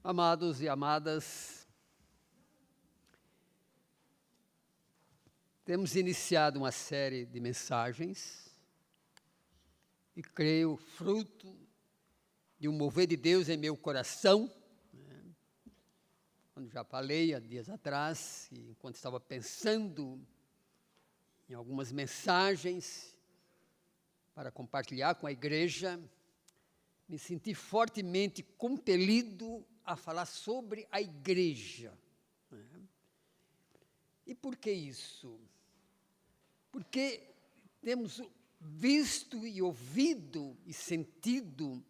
Amados e amadas, temos iniciado uma série de mensagens e creio fruto de um mover de Deus em meu coração, quando já falei há dias atrás, e enquanto estava pensando em algumas mensagens para compartilhar com a igreja, me senti fortemente compelido a falar sobre a igreja. E por que isso? Porque temos visto e ouvido e sentido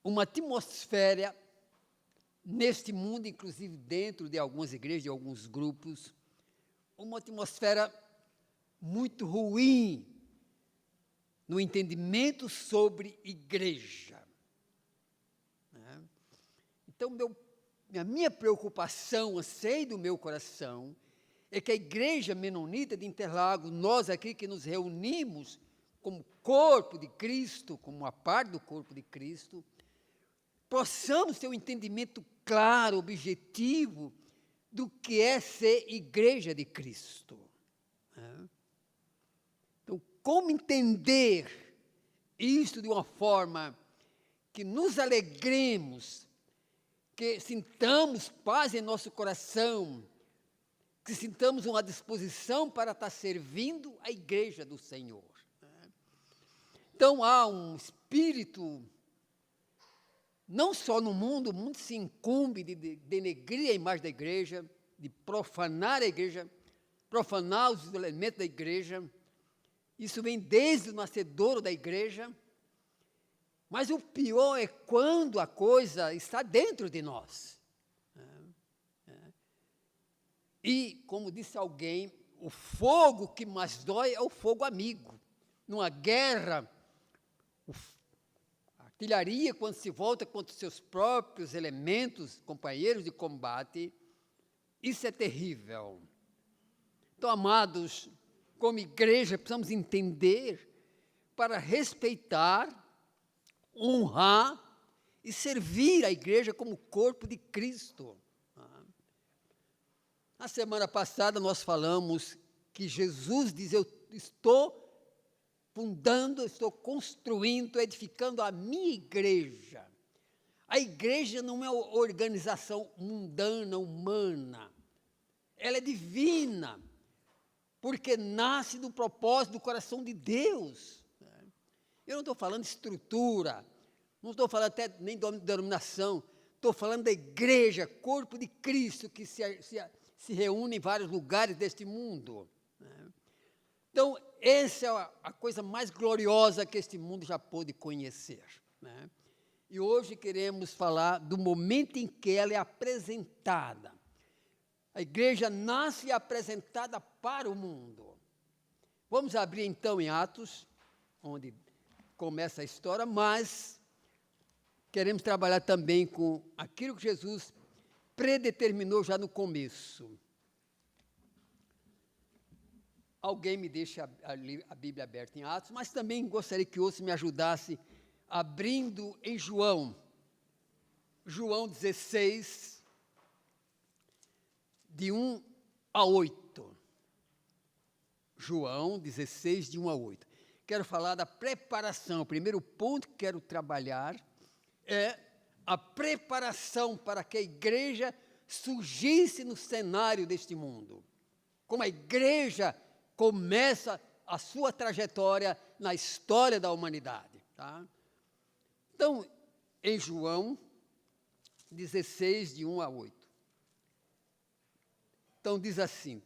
uma atmosfera neste mundo, inclusive dentro de algumas igrejas, de alguns grupos, uma atmosfera muito ruim no entendimento sobre igreja. Então, a minha preocupação, anseio do meu coração, é que a igreja menonita de Interlagos, nós aqui que nos reunimos como corpo de Cristo, como uma parte do corpo de Cristo, possamos ter um entendimento claro, objetivo, do que é ser igreja de Cristo. Então, como entender isto de uma forma que nos alegremos, que sintamos paz em nosso coração, que sintamos uma disposição para estar servindo a igreja do Senhor. Então, há um espírito, não só no mundo, o mundo se incumbe de denegrir a imagem da igreja, de profanar a igreja, profanar os elementos da igreja. Isso vem desde o nascedouro da igreja. Mas o pior é quando a coisa está dentro de nós. E, como disse alguém, o fogo que mais dói é o fogo amigo. Numa guerra, a artilharia, quando se volta contra os seus próprios elementos, companheiros de combate, isso é terrível. Então, amados, como igreja, precisamos entender para respeitar, honrar e servir a igreja como corpo de Cristo. Na semana passada nós falamos que Jesus diz, eu estou fundando, estou construindo, edificando a minha igreja. A igreja não é uma organização mundana, humana. Ela é divina, porque nasce do propósito do coração de Deus. Eu não estou falando de estrutura, não estou falando até nem de denominação, estou falando da igreja, corpo de Cristo, que se reúne em vários lugares deste mundo. Então, essa é a coisa mais gloriosa que este mundo já pôde conhecer. E hoje queremos falar do momento em que ela é apresentada. A igreja nasce e é apresentada para o mundo. Vamos abrir então em Atos, onde começa a história, mas queremos trabalhar também com aquilo que Jesus predeterminou já no começo. Alguém me deixa a Bíblia aberta em Atos, mas também gostaria que outros me ajudassem abrindo em João 16, de 1 a 8. João 16, de 1 a 8. Quero falar da preparação. O primeiro ponto que quero trabalhar é a preparação para que a igreja surgisse no cenário deste mundo. Como a igreja começa a sua trajetória na história da humanidade. Tá? Então, em João 16, de 1 a 8. Então, diz assim: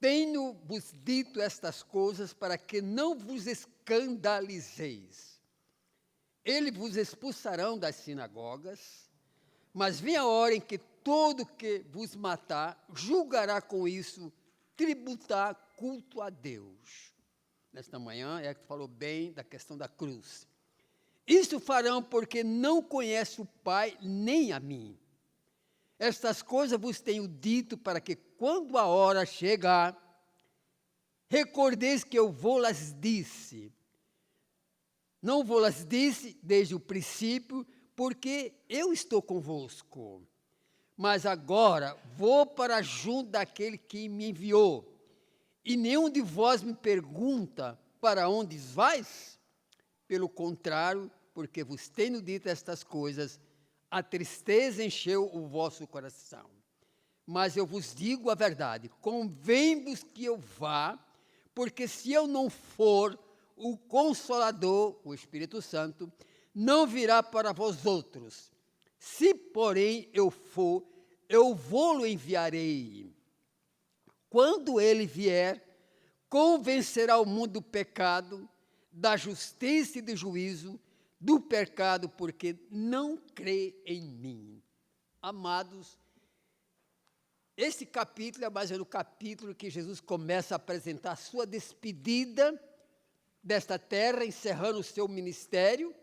tenho-vos dito estas coisas para que não vos escandalizeis. Eles vos expulsarão das sinagogas, mas vem a hora em que todo que vos matar julgará com isso tributar culto a Deus. Nesta manhã, falou bem da questão da cruz. Isso farão porque não conhece o Pai nem a mim. Estas coisas vos tenho dito para que, quando a hora chegar, recordeis que eu vou-las disse. Não vou-las disse desde o princípio, porque eu estou convosco. Mas agora vou para junto daquele que me enviou, e nenhum de vós me pergunta, para onde vais? Pelo contrário, porque vos tenho dito estas coisas, a tristeza encheu o vosso coração. Mas eu vos digo a verdade, convém-vos que eu vá, porque se eu não for, o Consolador, o Espírito Santo, não virá para vós outros. Se, porém, eu for, eu vou-lo enviarei. Quando ele vier, convencerá o mundo do pecado, da justiça e do juízo, do pecado, porque não crê em mim. Amados, esse capítulo é mais ou menos o capítulo que Jesus começa a apresentar a sua despedida desta terra, encerrando o seu ministério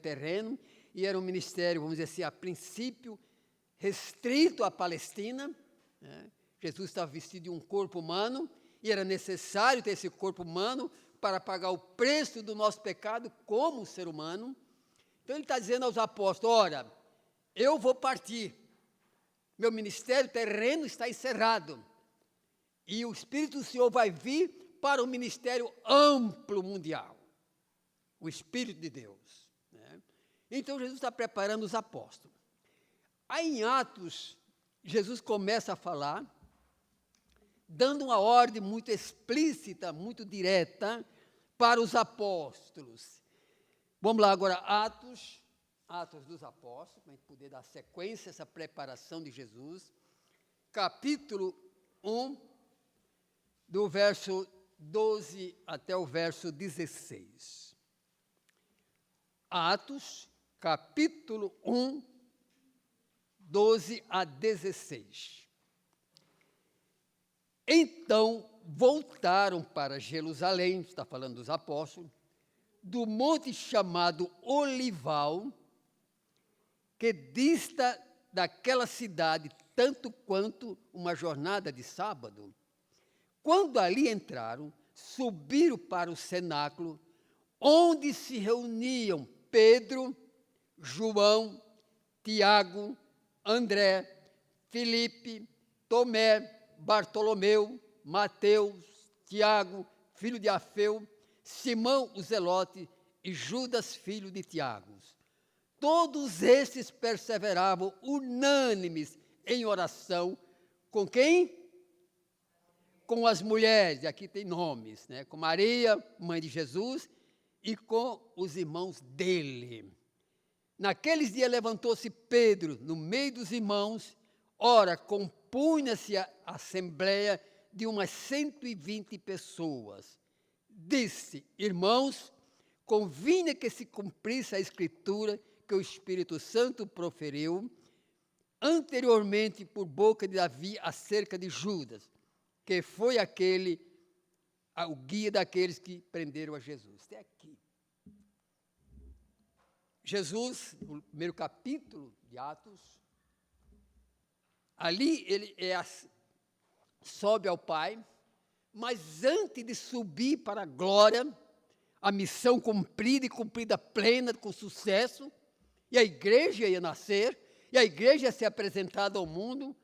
terreno, e era um ministério, vamos dizer assim, a princípio, restrito à Palestina. Jesus estava vestido de um corpo humano, e era necessário ter esse corpo humano para pagar o preço do nosso pecado como ser humano. Então ele está dizendo aos apóstolos, ora, eu vou partir, meu ministério terreno está encerrado, e o Espírito do Senhor vai vir para um ministério amplo mundial, o Espírito de Deus. Então Jesus está preparando os apóstolos. Aí em Atos, Jesus começa a falar, dando uma ordem muito explícita, muito direta para os apóstolos. Vamos lá agora, Atos dos Apóstolos, para a gente poder dar sequência a essa preparação de Jesus, capítulo 1, do verso 12 até o verso 16. Atos, capítulo 1, 12 a 16. Então voltaram para Jerusalém, está falando dos apóstolos, do monte chamado Olival, que dista daquela cidade tanto quanto uma jornada de sábado. Quando ali entraram, subiram para o cenáculo, onde se reuniam Pedro, João, Tiago, André, Filipe, Tomé, Bartolomeu, Mateus, Tiago, filho de Alfeu, Simão o Zelote e Judas, filho de Tiago. Todos estes perseveravam unânimes em oração. Com quem? Com as mulheres, e aqui tem nomes, com Maria, mãe de Jesus, e com os irmãos dele. Naqueles dias levantou-se Pedro no meio dos irmãos, ora, compunha-se a assembleia de umas 120 pessoas. Disse, irmãos, convinha que se cumprisse a escritura que o Espírito Santo proferiu anteriormente por boca de Davi acerca de Judas, que foi o guia daqueles que prenderam a Jesus. Até aqui. Jesus, no primeiro capítulo de Atos, ali ele sobe ao Pai, mas antes de subir para a glória, a missão cumprida e cumprida plena, com sucesso, e a igreja ia nascer, e a igreja ia ser apresentada ao mundo,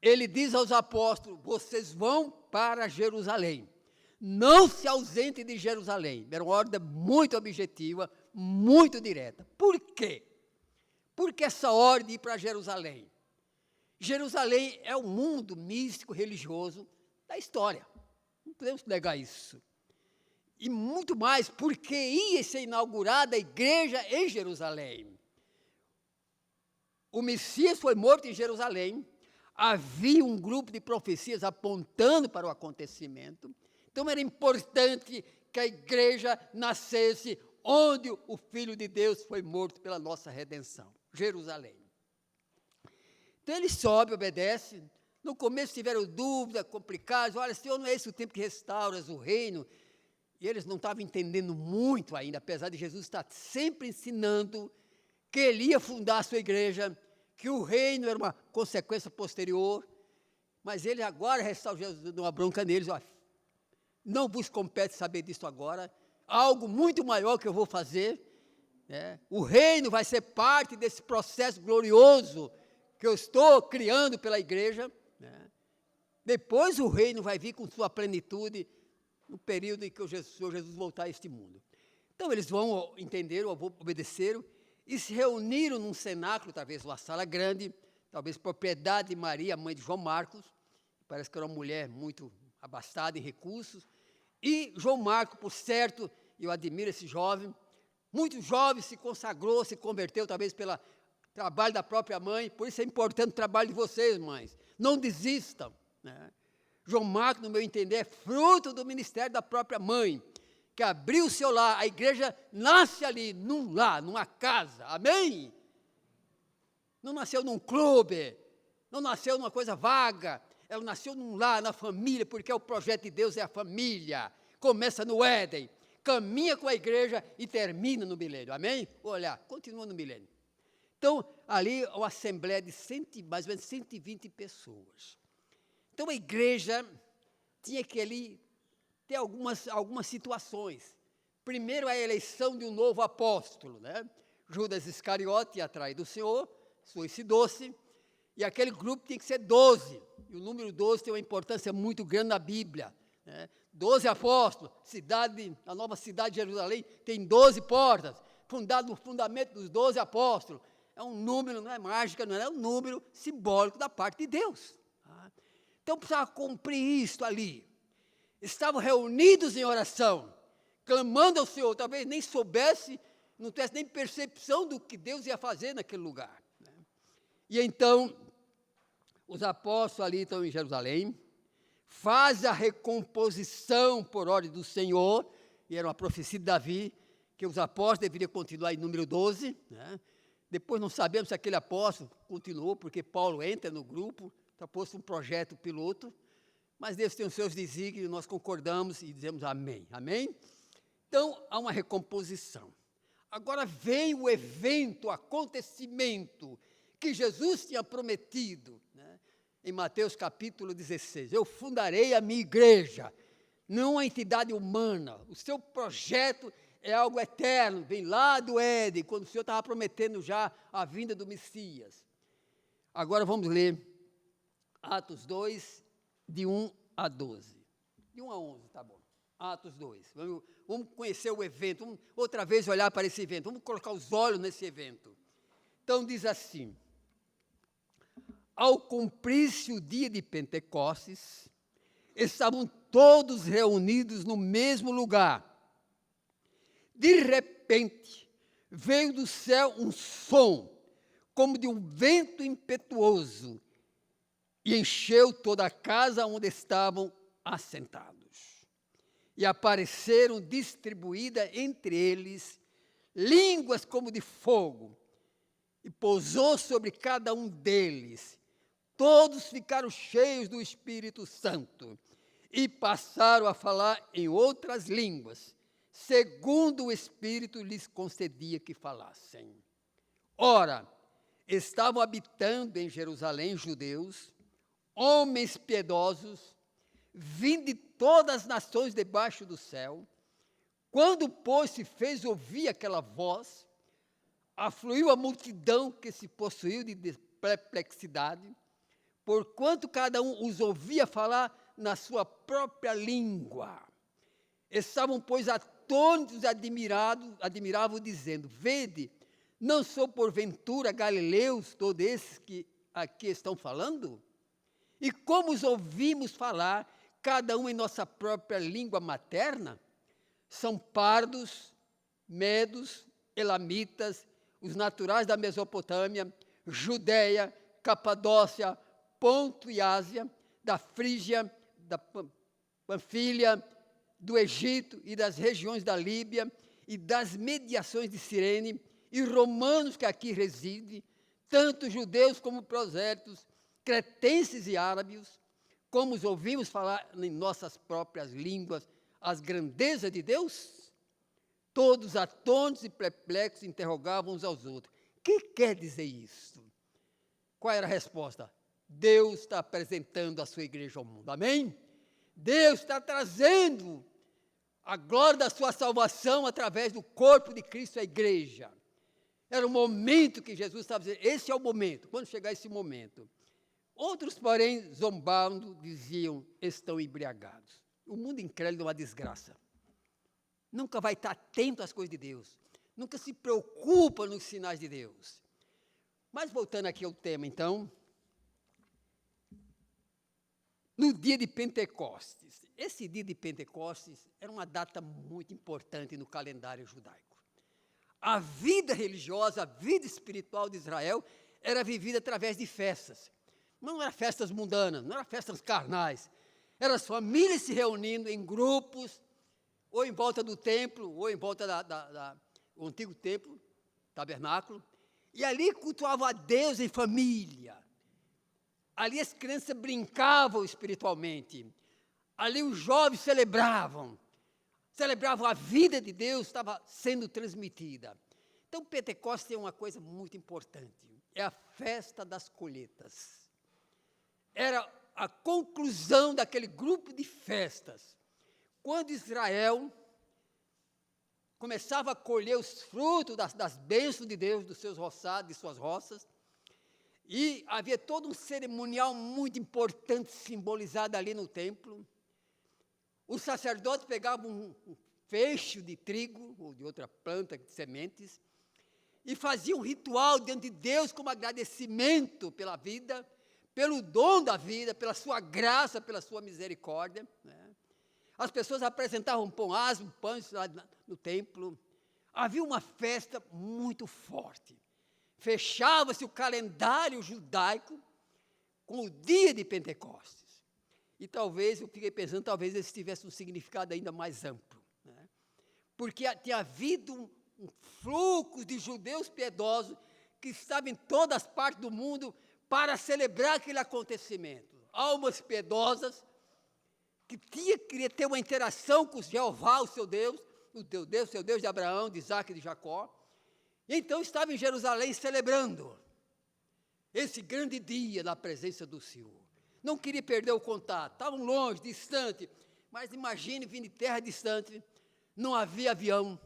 ele diz aos apóstolos, vocês vão para Jerusalém, não se ausentem de Jerusalém. Era uma ordem muito objetiva, muito direta. Por quê? Porque essa ordem de ir para Jerusalém? Jerusalém é o mundo místico, religioso da história. Não podemos negar isso. E muito mais, porque ia ser inaugurada a igreja em Jerusalém. O Messias foi morto em Jerusalém. Havia um grupo de profecias apontando para o acontecimento. Então era importante que a igreja nascesse onde o Filho de Deus foi morto pela nossa redenção, Jerusalém. Então ele sobe, obedece. No começo tiveram dúvidas, complicadas. Olha, Senhor, não é esse o tempo que restauras o reino? E eles não estavam entendendo muito ainda, apesar de Jesus estar sempre ensinando que ele ia fundar a sua igreja, que o reino era uma consequência posterior. Mas ele agora restaura Jesus, dando uma bronca neles. Olha, não vos compete saber disso agora. Algo muito maior que eu vou fazer, O reino vai ser parte desse processo glorioso que eu estou criando pela igreja. Depois o reino vai vir com sua plenitude no período em que o Senhor Jesus voltar a este mundo. Então eles vão entender, obedeceram, e se reuniram num cenáculo, talvez uma sala grande, talvez propriedade de Maria, mãe de João Marcos, parece que era uma mulher muito abastada em recursos, e João Marcos, por certo, eu admiro esse jovem, muito jovem, se consagrou, se converteu, talvez pelo trabalho da própria mãe, por isso é importante o trabalho de vocês, mães, não desistam. João Marcos, no meu entender, é fruto do ministério da própria mãe, que abriu o seu lar, a igreja nasce ali, num lar, numa casa, amém? Não nasceu num clube, não nasceu numa coisa vaga, ela nasceu num lar, na família, porque o projeto de Deus é a família, começa no Éden, caminha com a igreja e termina no milênio, amém? Olha, continua no milênio. Então, ali, uma assembleia de mais ou menos 120 pessoas. Então, a igreja tinha que ali ter algumas situações. Primeiro, a eleição de um novo apóstolo, Judas Iscariote ia atrás do Senhor, foi-se doce, e aquele grupo tinha que ser 12. E o número 12 tem uma importância muito grande na Bíblia. 12 apóstolos, a nova cidade de Jerusalém tem 12 portas, fundado no fundamento dos 12 apóstolos. É um número, não é mágica, não é um número simbólico da parte de Deus. Então, precisava cumprir isto ali. Estavam reunidos em oração, clamando ao Senhor, talvez nem soubesse, não tivesse nem percepção do que Deus ia fazer naquele lugar. E então, os apóstolos ali estão em Jerusalém, fazem a recomposição por ordem do Senhor, e era uma profecia de Davi, que os apóstolos deveriam continuar em número 12, Depois não sabemos se aquele apóstolo continuou, porque Paulo entra no grupo, está posto um projeto piloto, mas Deus tem os seus desígnios, nós concordamos e dizemos amém, amém? Então, há uma recomposição. Agora vem o evento, o acontecimento, que Jesus tinha prometido, em Mateus capítulo 16, eu fundarei a minha igreja, não uma entidade humana, o seu projeto é algo eterno, vem lá do Éden, quando o Senhor estava prometendo já a vinda do Messias. Agora vamos ler Atos 2, de 1 a 12. De 1 a 11, tá bom. Atos 2. Vamos conhecer o evento, vamos outra vez olhar para esse evento, vamos colocar os olhos nesse evento. Então diz assim: ao cumprir-se o dia de Pentecostes, estavam todos reunidos no mesmo lugar. De repente, veio do céu um som, como de um vento impetuoso, e encheu toda a casa onde estavam assentados. E apareceram distribuídas entre eles línguas como de fogo, e pousou sobre cada um deles. Todos ficaram cheios do Espírito Santo e passaram a falar em outras línguas, segundo o Espírito lhes concedia que falassem. Ora, estavam habitando em Jerusalém judeus, homens piedosos, vindo de todas as nações debaixo do céu. Quando, pois, se fez ouvir aquela voz, afluiu a multidão que se possuiu de perplexidade, porquanto cada um os ouvia falar na sua própria língua. Estavam, pois, atônitos e admiravam, dizendo: vede, não sou porventura galileus todos esses que aqui estão falando? E como os ouvimos falar, cada um em nossa própria língua materna? São pardos, medos, elamitas, os naturais da Mesopotâmia, Judéia, Capadócia, Ponto e Ásia, da Frígia, da Panfilha, do Egito e das regiões da Líbia e das mediações de Cirene, e romanos que aqui residem, tanto judeus como prosélitos, cretenses e árabes, como os ouvimos falar em nossas próprias línguas as grandezas de Deus? Todos atônitos e perplexos interrogavam uns aos outros: o que quer dizer isso? Qual era a resposta? Deus está apresentando a sua igreja ao mundo, amém? Deus está trazendo a glória da sua salvação através do corpo de Cristo, a igreja. Era o momento que Jesus estava dizendo, esse é o momento, quando chegar esse momento. Outros, porém, zombando, diziam, estão embriagados. O mundo incrédulo é uma desgraça. Nunca vai estar atento às coisas de Deus. Nunca se preocupa nos sinais de Deus. Mas voltando aqui ao tema, então, no dia de Pentecostes. Esse dia de Pentecostes era uma data muito importante no calendário judaico. A vida religiosa, a vida espiritual de Israel era vivida através de festas. Não eram festas mundanas, não eram festas carnais. Eram as famílias se reunindo em grupos, ou em volta do templo, ou em volta do antigo templo, tabernáculo, e ali cultuavam a Deus em família. Ali as crianças brincavam espiritualmente. Ali os jovens celebravam a vida de Deus, estava sendo transmitida. Então, Pentecostes é uma coisa muito importante. É a festa das colheitas. Era a conclusão daquele grupo de festas. Quando Israel começava a colher os frutos das bênçãos de Deus, dos seus roçados, de suas roças, e havia todo um cerimonial muito importante simbolizado ali no templo. Os sacerdotes pegavam um feixe de trigo, ou de outra planta, de sementes, e faziam um ritual diante de Deus como agradecimento pela vida, pelo dom da vida, pela sua graça, pela sua misericórdia. Né? As pessoas apresentavam pão asmo, pães lá no templo. Havia uma festa muito forte. Fechava-se o calendário judaico com o dia de Pentecostes. E talvez, eu fiquei pensando, talvez esse tivesse um significado ainda mais amplo. Né? Porque tinha havido um fluxo de judeus piedosos que estavam em todas as partes do mundo para celebrar aquele acontecimento. Almas piedosas que queria ter uma interação com Jeová, o seu Deus, seu Deus de Abraão, de Isaac e de Jacó. E então estavam em Jerusalém celebrando esse grande dia da presença do Senhor. Não queria perder o contato, estavam longe, distante, mas imagine vindo de terra distante, não havia avião,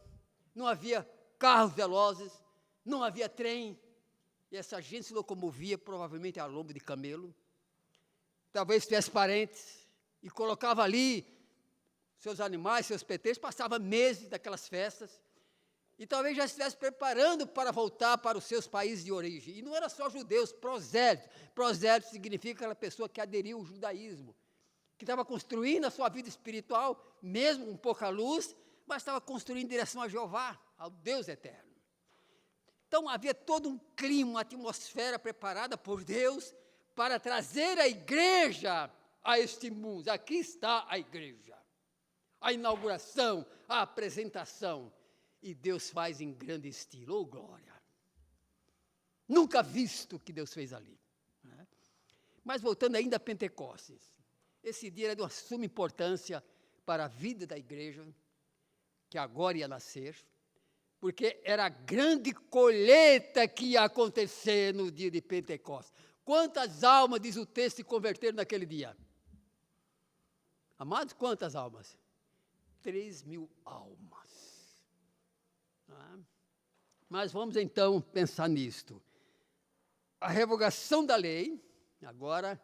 não havia carros velozes, não havia trem, e essa gente se locomovia provavelmente a lombo de camelo, talvez tivesse parentes, e colocava ali seus animais, seus pertences, passava meses daquelas festas, e talvez já estivesse preparando para voltar para os seus países de origem. E não era só judeus, prosélitos. Prosélitos significa aquela pessoa que aderiu ao judaísmo, que estava construindo a sua vida espiritual, mesmo com pouca luz, mas estava construindo em direção a Jeová, ao Deus eterno. Então havia todo um clima, uma atmosfera preparada por Deus para trazer a igreja a este mundo. Aqui está a igreja. A inauguração, a apresentação. E Deus faz em grande estilo, oh glória. Nunca visto o que Deus fez ali. Né? Mas voltando ainda a Pentecostes, esse dia era de uma suma importância para a vida da igreja, que agora ia nascer, porque era a grande colheita que ia acontecer no dia de Pentecostes. Quantas almas, diz o texto, se converteram naquele dia? Amados, quantas almas? 3.000 almas. Mas vamos então pensar nisto. A revogação da lei, agora,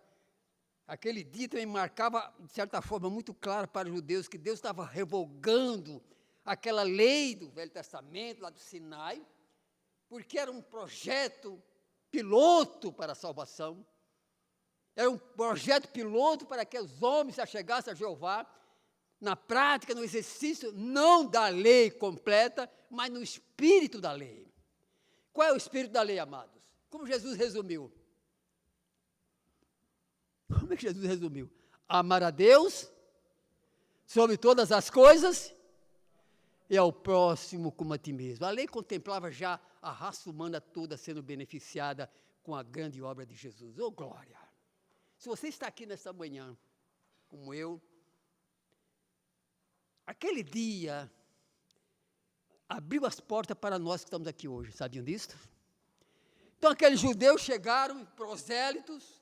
aquele dia também marcava, de certa forma, muito claro para os judeus que Deus estava revogando aquela lei do Velho Testamento, lá do Sinai, porque era um projeto piloto para a salvação, era um projeto piloto para que os homens se achegassem a Jeová, na prática, no exercício, não da lei completa, mas no espírito da lei. Qual é o espírito da lei, amados? Como Jesus resumiu? Como é que Jesus resumiu? Amar a Deus sobre todas as coisas e ao próximo como a ti mesmo. A lei contemplava já a raça humana toda sendo beneficiada com a grande obra de Jesus. Oh, glória! Se você está aqui nesta manhã, como eu, aquele dia abriu as portas para nós que estamos aqui hoje, sabiam disso? Então aqueles judeus chegaram, prosélitos,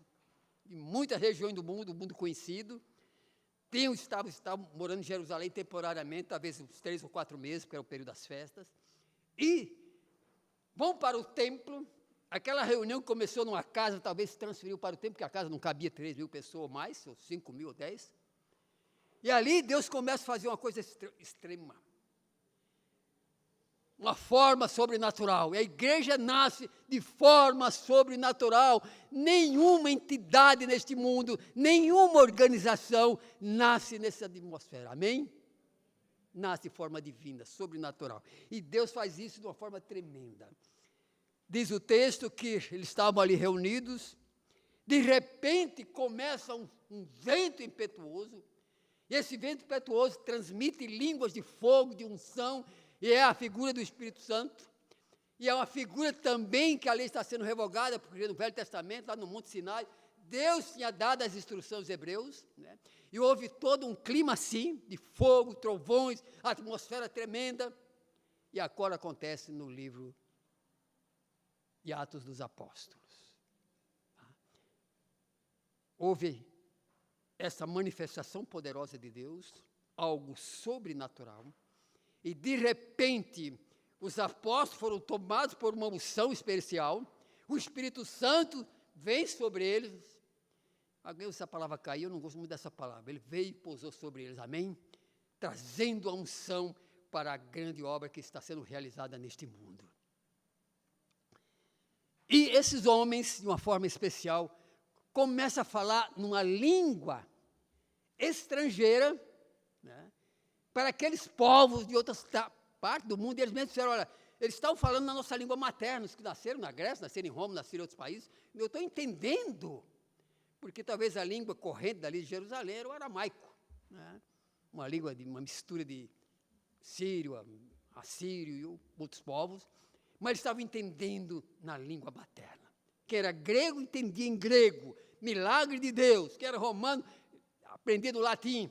de muitas regiões do mundo conhecido, estavam morando em Jerusalém temporariamente, talvez uns 3 ou 4 meses, porque era o período das festas, e vão para o templo. Aquela reunião começou numa casa, talvez se transferiu para o templo, porque a casa não cabia 3.000 pessoas ou mais, ou 5.000 ou 10. E ali Deus começa a fazer uma coisa extrema. Uma forma sobrenatural. E a igreja nasce de forma sobrenatural. Nenhuma entidade neste mundo, nenhuma organização nasce nessa atmosfera. Amém? Nasce de forma divina, sobrenatural. E Deus faz isso de uma forma tremenda. Diz o texto que eles estavam ali reunidos. De repente começa um vento impetuoso. E esse vento impetuoso transmite línguas de fogo, de unção, e é a figura do Espírito Santo. E é uma figura também que a lei está sendo revogada, porque no Velho Testamento, lá no Monte Sinai, Deus tinha dado as instruções aos hebreus, né? E houve todo um clima assim, de fogo, trovões, atmosfera tremenda. E agora acontece no livro de Atos dos Apóstolos. Houve essa manifestação poderosa de Deus, algo sobrenatural, e de repente os apóstolos foram tomados por uma unção especial, o Espírito Santo vem sobre eles. Alguém usa essa palavra cair, eu não gosto muito dessa palavra. Ele veio e pousou sobre eles, amém? Trazendo a unção para a grande obra que está sendo realizada neste mundo. E esses homens, de uma forma especial, começam a falar numa língua estrangeira, né, para aqueles povos de outras partes do mundo. E eles mesmos disseram, olha, eles estão falando na nossa língua materna, os que nasceram na Grécia, nasceram em Roma, nasceram em outros países. Eu estou entendendo, porque talvez a língua corrente dali de Jerusalém era o aramaico, né, uma língua de uma mistura de sírio, assírio e outros povos, mas eles estavam entendendo na língua materna. Quem era grego, entendia em grego, milagre de Deus. Quem era romano, aprendia do latim.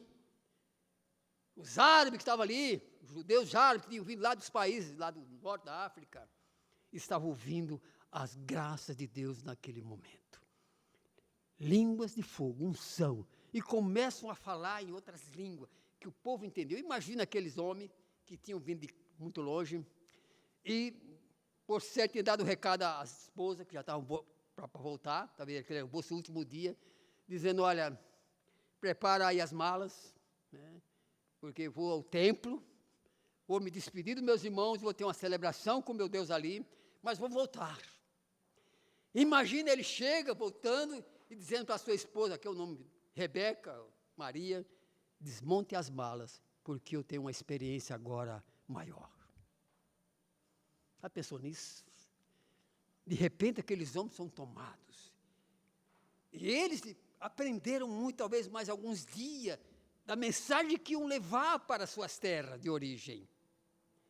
Os árabes que estavam ali, os judeus árabes que tinham vindo lá dos países, lá do norte da África, estavam ouvindo as graças de Deus naquele momento. Línguas de fogo, unção, e começam a falar em outras línguas, que o povo entendeu. Imagina aqueles homens que tinham vindo de muito longe, e por certo tinha dado o recado às esposas, que já estavam para voltar, talvez aquele fosse o último dia, dizendo, olha, prepara aí as malas, né, porque vou ao templo, vou me despedir dos meus irmãos, vou ter uma celebração com meu Deus ali, mas vou voltar. Imagina, ele chega voltando e dizendo para a sua esposa, que é o nome, Rebeca, Maria, desmonte as malas, porque eu tenho uma experiência agora maior. Já pensou nisso? De repente, aqueles homens são tomados. E eles aprenderam muito, talvez mais alguns dias, da mensagem que iam levar para as suas terras de origem.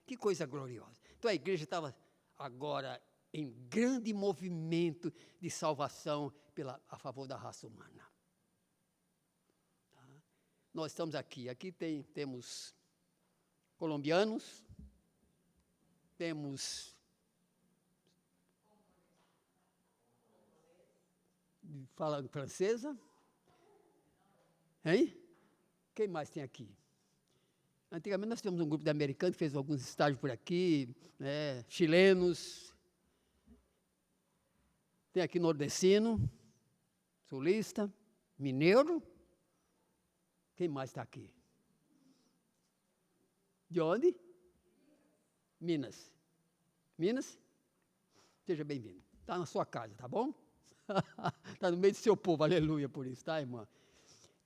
Que coisa gloriosa. Então, a igreja estava agora em grande movimento de salvação a favor da raça humana. Tá? Nós estamos aqui. Aqui temos colombianos, temos fala francesa, hein? Quem mais tem aqui? Antigamente nós tínhamos um grupo de americanos que fez alguns estágios por aqui, né? Chilenos, tem aqui nordestino, sulista, mineiro. Quem mais está aqui? De onde? Minas. Minas? Seja bem-vindo. Está na sua casa, tá bom? Está no meio do seu povo, aleluia por isso, tá, irmã?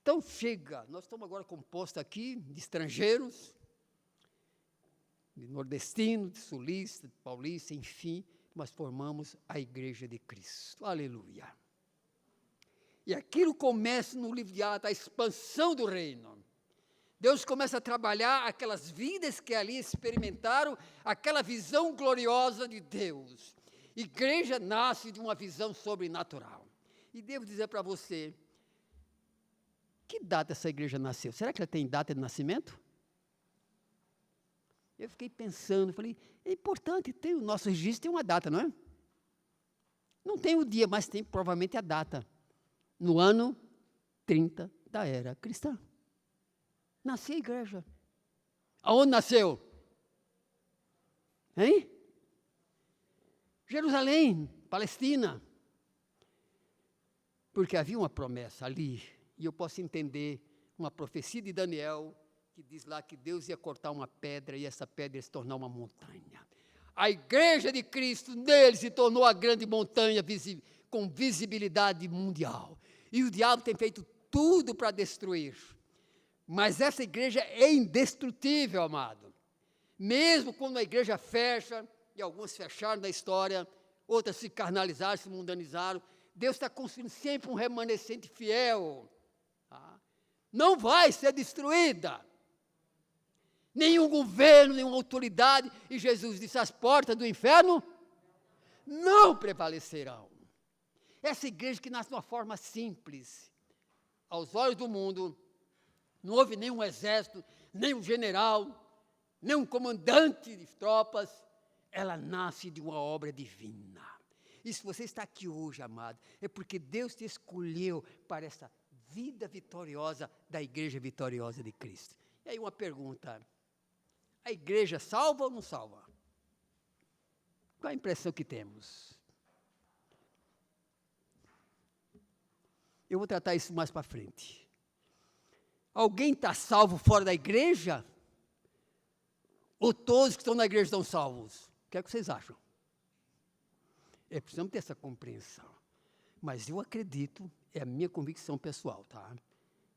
Então chega, nós estamos agora compostos aqui de estrangeiros, de nordestino, de sulista, de paulista, enfim, nós formamos a igreja de Cristo, aleluia. E aquilo começa no livro de Atos, a expansão do reino. Deus começa a trabalhar aquelas vidas que ali experimentaram aquela visão gloriosa de Deus. Igreja nasce de uma visão sobrenatural. E devo dizer para você, que data essa igreja nasceu? Será que ela tem data de nascimento? Eu fiquei pensando, falei, é importante, o nosso registro tem uma data, não é? Não tem o dia, mas tem provavelmente a data. No ano 30 da era cristã. Nasceu a igreja. Aonde nasceu? Hein? Jerusalém, Palestina. Porque havia uma promessa ali, e eu posso entender uma profecia de Daniel, que diz lá que Deus ia cortar uma pedra e essa pedra ia se tornar uma montanha. A igreja de Cristo nele se tornou a grande montanha com visibilidade mundial. E o diabo tem feito tudo para destruir. Mas essa igreja é indestrutível, amado. Mesmo quando a igreja fecha, e algumas fecharam na história, outras se carnalizaram, se mundanizaram, Deus está construindo sempre um remanescente fiel. Tá? Não vai ser destruída. Nenhum governo, nenhuma autoridade. E Jesus disse, as portas do inferno não prevalecerão. Essa igreja que nasce de uma forma simples, aos olhos do mundo, não houve nenhum exército, nenhum general, nenhum comandante de tropas, ela nasce de uma obra divina. E se você está aqui hoje, amado, é porque Deus te escolheu para essa vida vitoriosa da igreja vitoriosa de Cristo. E aí uma pergunta, a igreja salva ou não salva? Qual a impressão que temos? Eu vou tratar isso mais para frente. Alguém está salvo fora da igreja? Ou todos que estão na igreja estão salvos? O que é que vocês acham? Precisamos ter essa compreensão. Mas eu acredito, é a minha convicção pessoal, tá?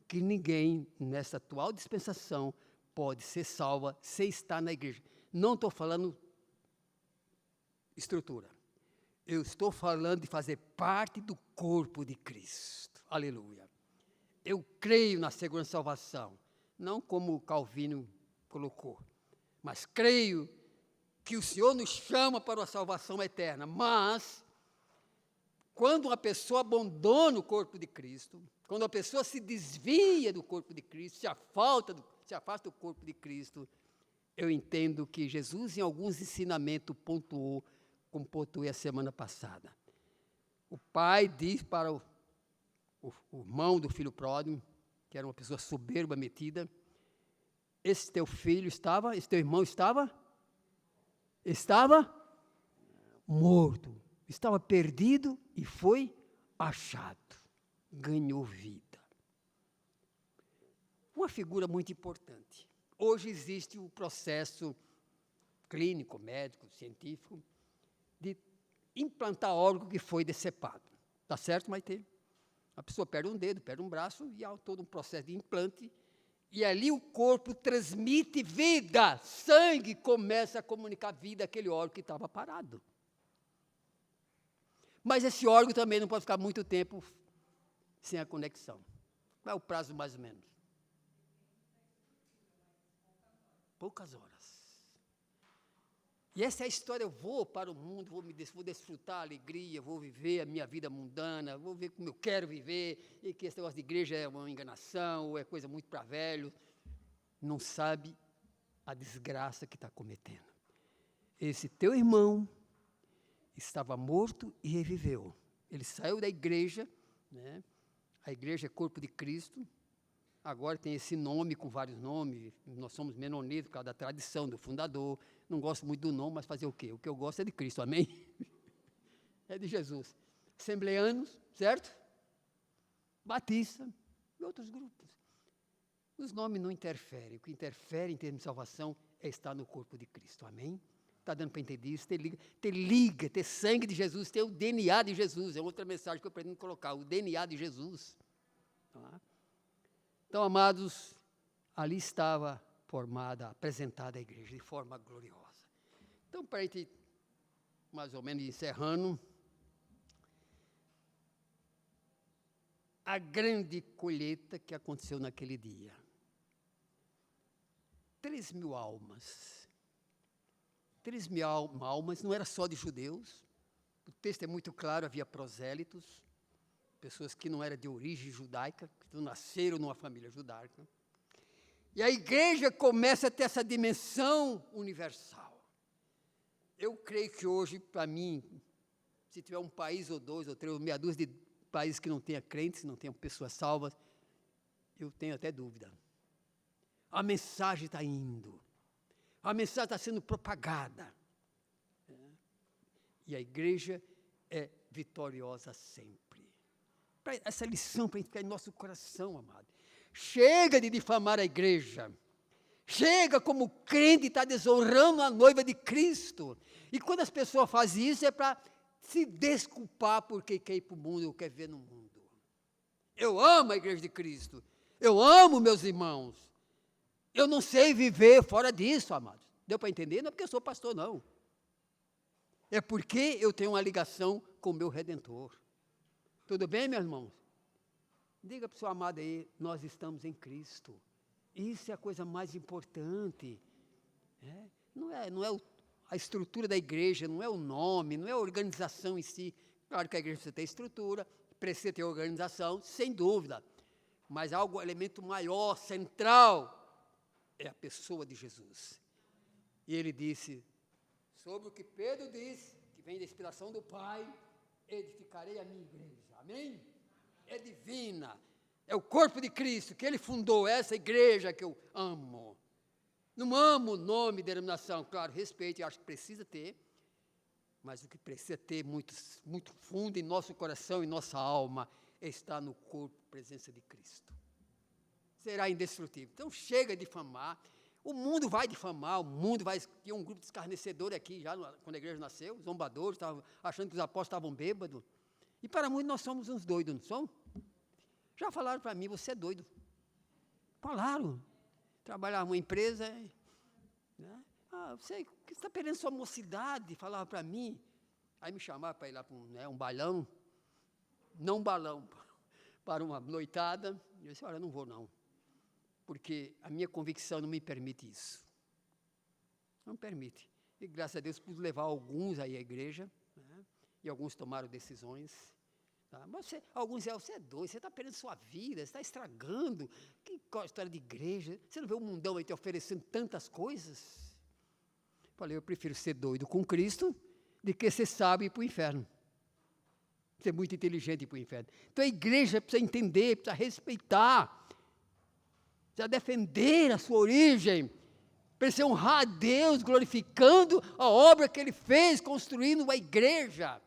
Que ninguém, nessa atual dispensação, pode ser salva sem estar na igreja. Não estou falando estrutura. Eu estou falando de fazer parte do corpo de Cristo. Aleluia. Eu creio na segunda salvação. Não como Calvino colocou. Mas creio que o Senhor nos chama para uma salvação eterna. Mas, quando uma pessoa abandona o corpo de Cristo, quando a pessoa se desvia do corpo de Cristo, se afasta do corpo de Cristo, eu entendo que Jesus, em alguns ensinamentos, pontuou, como pontuei a semana passada. O pai diz para o irmão do filho pródigo, que era uma pessoa soberba, metida, esse teu irmão estava morto, estava perdido e foi achado, ganhou vida. Uma figura muito importante. Hoje existe o processo clínico, médico, científico, de implantar órgão que foi decepado. Está certo, Maitê? A pessoa perde um dedo, perde um braço, e há todo um processo de implante, e ali o corpo transmite vida, sangue começa a comunicar vida àquele órgão que estava parado. Mas esse órgão também não pode ficar muito tempo sem a conexão. Qual é o prazo mais ou menos? Poucas horas. E essa é a história, eu vou para o mundo, vou desfrutar a alegria, vou viver a minha vida mundana, vou ver como eu quero viver, e que esse negócio de igreja é uma enganação, ou é coisa muito para velho. Não sabe a desgraça que está cometendo. Esse teu irmão estava morto e reviveu. Ele saiu da igreja, né? A igreja é corpo de Cristo, agora tem esse nome, com vários nomes, nós somos menonitas por causa da tradição do fundador, não gosto muito do nome, mas fazer o quê? O que eu gosto é de Cristo, amém? É de Jesus. Assembleanos, certo? Batista e outros grupos. Os nomes não interferem, o que interfere em termos de salvação é estar no corpo de Cristo, amém? Está dando para entender isso? Ter sangue de Jesus, ter o DNA de Jesus, é outra mensagem que eu pretendo colocar, o DNA de Jesus. Tá? Então, amados, ali estava formada, apresentada a igreja de forma gloriosa. Então, para a gente, mais ou menos, encerrando, a grande colheita que aconteceu naquele dia. 3.000 almas. 3.000 almas, não era só de judeus, o texto é muito claro, havia prosélitos, pessoas que não eram de origem judaica, que nasceram numa família judaica. E a igreja começa a ter essa dimensão universal. Eu creio que hoje, para mim, se tiver um país ou dois ou três, ou meia dúzia de países que não tenha crentes, não tenham pessoas salvas, eu tenho até dúvida. A mensagem está indo. A mensagem está sendo propagada. E a igreja é vitoriosa sempre. Essa lição para ficar em nosso coração, amado. Chega de difamar a igreja. Chega como crente está desonrando a noiva de Cristo. E quando as pessoas fazem isso é para se desculpar porque quer ir para o mundo ou quer ver no mundo. Eu amo a igreja de Cristo. Eu amo meus irmãos. Eu não sei viver fora disso, amados. Deu para entender? Não é porque eu sou pastor, não. É porque eu tenho uma ligação com o meu Redentor. Tudo bem, meus irmãos? Diga para o seu amado aí, nós estamos em Cristo. Isso é a coisa mais importante. Não é a estrutura da igreja, não é o nome, não é a organização em si. Claro que a igreja precisa ter estrutura, precisa ter organização, sem dúvida. Mas algo, elemento maior, central, é a pessoa de Jesus. E ele disse, sobre o que Pedro disse, que vem da inspiração do Pai, edificarei a minha igreja. Amém? É divina. É o corpo de Cristo, que ele fundou, essa igreja que eu amo. Não amo o nome, denominação, claro, respeito, eu acho que precisa ter, mas o que precisa ter muito, muito fundo em nosso coração e nossa alma, está no corpo, presença de Cristo. Será indestrutível. Então chega de difamar, o mundo vai difamar, o mundo vai... Tinha um grupo de escarnecedores aqui, já quando a igreja nasceu, zombadores, achando que os apóstolos estavam bêbados. E para muitos nós somos uns doidos, não somos? Já falaram para mim, você é doido. Falaram. Trabalhava numa empresa, né? Você está perdendo sua mocidade, falava para mim. Aí me chamava para ir lá para um bailão, não um balão, para uma noitada. Eu disse, olha, não vou não, porque a minha convicção não me permite isso. Não permite. E graças a Deus pude levar alguns aí à igreja, né? E alguns tomaram decisões. Tá? Mas alguns dizem, você é doido, você está perdendo sua vida, você está estragando. Que história de igreja? Você não vê o mundão aí te oferecendo tantas coisas? Falei, eu prefiro ser doido com Cristo do que ser sábio e ir para o inferno. Ser muito inteligente e ir para o inferno. Então a igreja precisa entender, precisa respeitar, precisa defender a sua origem, precisa honrar a Deus, glorificando a obra que Ele fez, construindo uma igreja.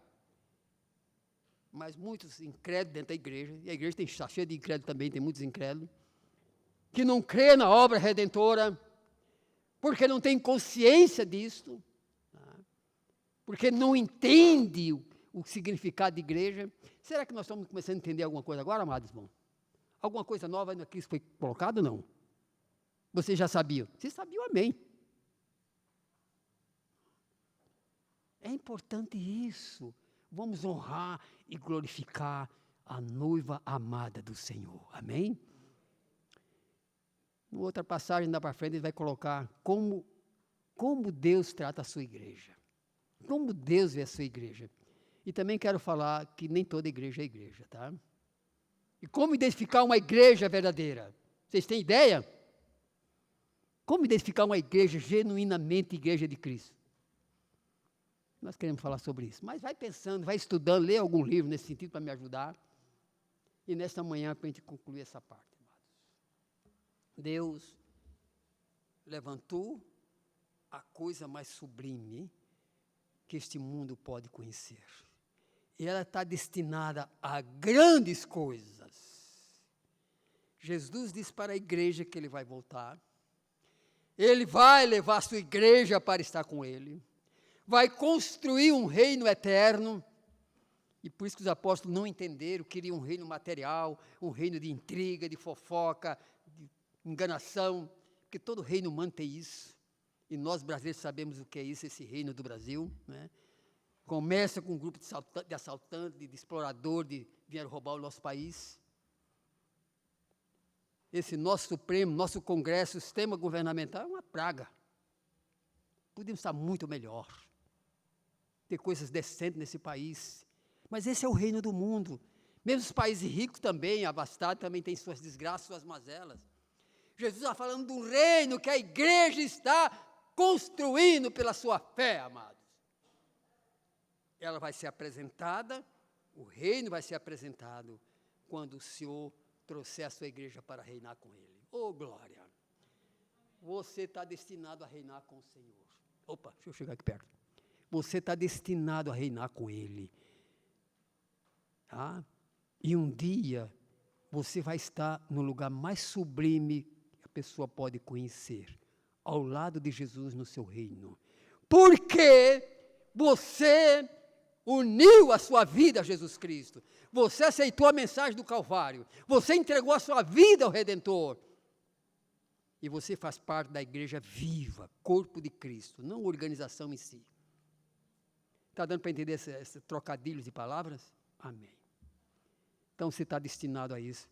Mas muitos incrédulos dentro da igreja, e a igreja está cheia de incrédulos também, tem muitos incrédulos, que não crê na obra redentora, porque não tem consciência disso, tá? Porque não entende o significado de igreja. Será que nós estamos começando a entender alguma coisa agora, amados irmãos? Alguma coisa nova ainda que isso foi colocado, não? Você já sabia? Você sabia, amém. É importante isso. Vamos honrar e glorificar a noiva amada do Senhor. Amém? Em outra passagem, ainda para frente, ele vai colocar como Deus trata a sua igreja. Como Deus vê a sua igreja. E também quero falar que nem toda igreja é igreja, tá? E como identificar uma igreja verdadeira? Vocês têm ideia? Como identificar uma igreja genuinamente igreja de Cristo? Nós queremos falar sobre isso. Mas vai pensando, vai estudando, lê algum livro nesse sentido para me ajudar. E nesta manhã, para a gente concluir essa parte, amados. Deus levantou a coisa mais sublime que este mundo pode conhecer. E ela está destinada a grandes coisas. Jesus disse para a igreja que ele vai voltar. Ele vai levar a sua igreja para estar com ele. Vai construir um reino eterno, e por isso que os apóstolos não entenderam, queriam um reino material, um reino de intriga, de fofoca, de enganação, porque todo reino humano tem isso, e nós brasileiros sabemos o que é isso, esse reino do Brasil, né? Começa com um grupo de assaltantes, de exploradores, de vieram roubar o nosso país. Esse nosso Supremo, nosso Congresso, o sistema governamental é uma praga. Podíamos estar muito melhor. Ter coisas decentes nesse país. Mas esse é o reino do mundo. Mesmo os países ricos também, abastados, também têm suas desgraças, suas mazelas. Jesus está falando de um reino que a igreja está construindo pela sua fé, amados. Ela vai ser apresentada, o reino vai ser apresentado quando o Senhor trouxer a sua igreja para reinar com Ele. Oh, glória! Você está destinado a reinar com o Senhor. Opa, deixa eu chegar aqui perto. Você está destinado a reinar com Ele. Tá? E um dia, você vai estar no lugar mais sublime que a pessoa pode conhecer, ao lado de Jesus no seu reino. Porque você uniu a sua vida a Jesus Cristo. Você aceitou a mensagem do Calvário. Você entregou a sua vida ao Redentor. E você faz parte da igreja viva, corpo de Cristo, não organização em si. Está dando para entender esse trocadilhos de palavras? Amém. Então você está destinado a isso.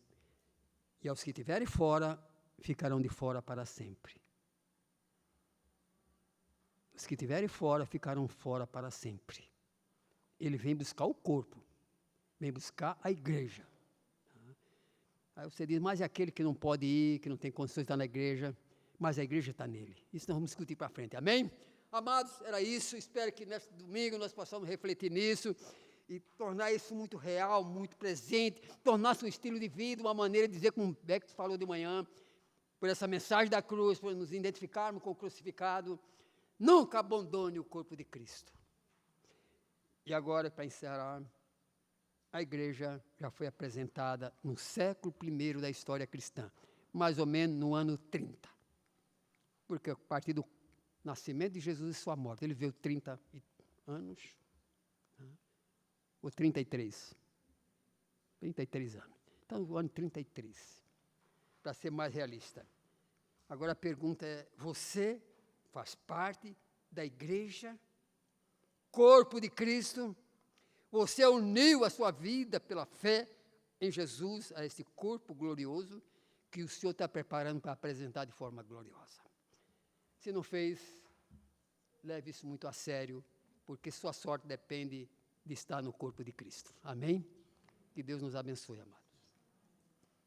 E aos que estiverem fora, ficarão de fora para sempre. Os que estiverem fora, ficarão fora para sempre. Ele vem buscar o corpo, vem buscar a igreja. Aí você diz, mas é aquele que não pode ir, que não tem condições de estar na igreja, mas a igreja está nele. Isso nós vamos discutir para frente, amém? Amados, era isso, espero que neste domingo nós possamos refletir nisso e tornar isso muito real, muito presente, tornar seu estilo de vida, uma maneira de dizer, como o Beck falou de manhã, por essa mensagem da cruz, por nos identificarmos com o crucificado, nunca abandone o corpo de Cristo. E agora, para encerrar, a igreja já foi apresentada no século I da história cristã, mais ou menos no ano 30. Porque a partir do nascimento de Jesus e sua morte, ele veio 30 anos, ou 33. 33 anos. Então, o ano 33, para ser mais realista. Agora a pergunta é, você faz parte da igreja, corpo de Cristo? Você uniu a sua vida pela fé em Jesus, a esse corpo glorioso que o Senhor está preparando para apresentar de forma gloriosa. Se não fez, leve isso muito a sério, porque sua sorte depende de estar no corpo de Cristo. Amém? Que Deus nos abençoe, amado.